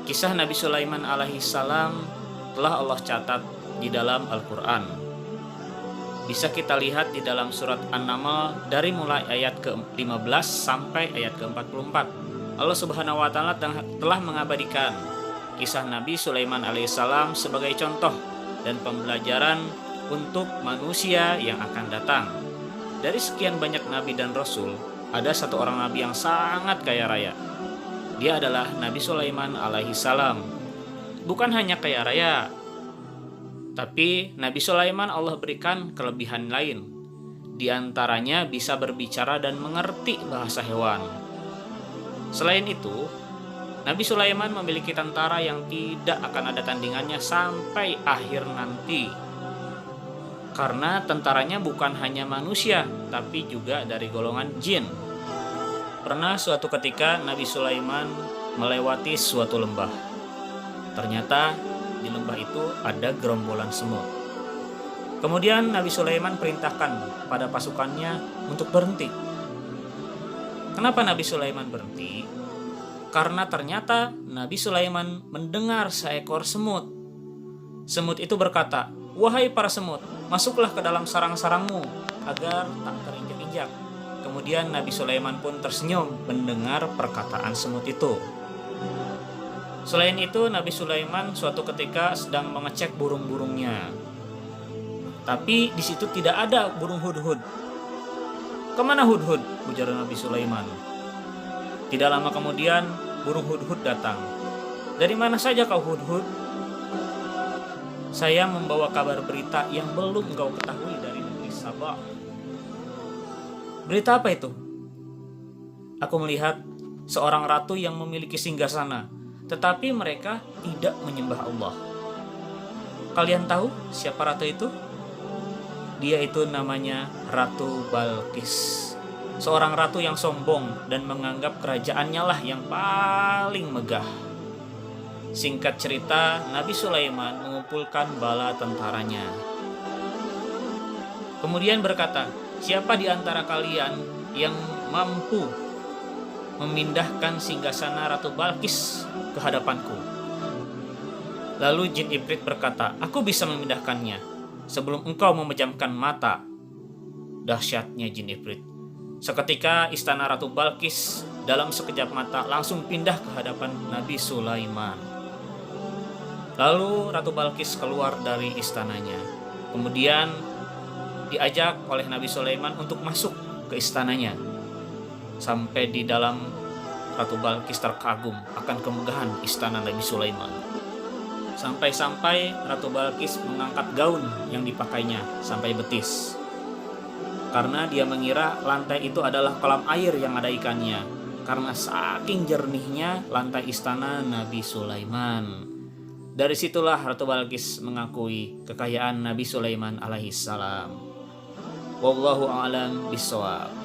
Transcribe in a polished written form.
Kisah Nabi Sulaiman alaihissalam telah Allah catat di dalam Al-Quran. Bisa kita lihat di dalam surat An-Naml dari mulai ayat ke-15 sampai ayat ke-44. Allah Subhanahu wa Ta'ala telah mengabadikan kisah Nabi Sulaiman alaihissalam sebagai contoh dan pembelajaran untuk manusia yang akan datang. Dari sekian banyak nabi dan rasul, ada satu orang nabi yang sangat kaya raya. Dia adalah Nabi Sulaiman alaihissalam. Bukan hanya kaya raya, tapi Nabi Sulaiman Allah berikan kelebihan lain. Di antaranya bisa berbicara dan mengerti bahasa hewan. Selain itu, Nabi Sulaiman memiliki tentara yang tidak akan ada tandingannya sampai akhir nanti. Karena tentaranya bukan hanya manusia, tapi juga dari golongan jin. Pernah suatu ketika Nabi Sulaiman melewati suatu lembah. Ternyata di lembah itu ada gerombolan semut. Kemudian Nabi Sulaiman perintahkan pada pasukannya untuk berhenti. Kenapa Nabi Sulaiman berhenti? Karena ternyata Nabi Sulaiman mendengar seekor semut. Semut itu berkata, "Wahai para semut, masuklah ke dalam sarang-sarangmu agar tak terinjak-injak." Kemudian Nabi Sulaiman pun tersenyum mendengar perkataan semut itu. Selain itu, Nabi Sulaiman suatu ketika sedang mengecek burung-burungnya. Tapi di situ tidak ada burung hudhud. "Kemana hudhud?" ujar Nabi Sulaiman. Tidak lama kemudian burung hudhud datang. "Dari mana saja kau hudhud?" "Saya membawa kabar berita yang belum kau ketahui dari negeri Sabah." "Berita apa itu?" "Aku melihat seorang ratu yang memiliki singgasana, tetapi mereka tidak menyembah Allah." "Kalian tahu siapa ratu itu?" "Dia itu namanya Ratu Balqis. Seorang ratu yang sombong dan menganggap kerajaannya lah yang paling megah." Singkat cerita, Nabi Sulaiman mengumpulkan bala tentaranya. Kemudian berkata, "Siapa di antara kalian yang mampu memindahkan singgasana Ratu Balqis ke hadapanku?" Lalu jin ibrit berkata, "Aku bisa memindahkannya sebelum engkau memejamkan mata." Dahsyatnya jin ibrit. Seketika istana Ratu Balqis dalam sekejap mata langsung pindah ke hadapan Nabi Sulaiman. Lalu Ratu Balqis keluar dari istananya. Kemudian diajak oleh Nabi Sulaiman untuk masuk ke istananya. Sampai di dalam, Ratu Balqis terkagum akan kemegahan istana Nabi Sulaiman. Sampai-sampai Ratu Balqis mengangkat gaun yang dipakainya sampai betis. Karena dia mengira lantai itu adalah kolam air yang ada ikannya. Karena saking jernihnya lantai istana Nabi Sulaiman. Dari situlah Ratu Balqis mengakui kekayaan Nabi Sulaiman alaihissalam. Wallahu a'lam bishawab.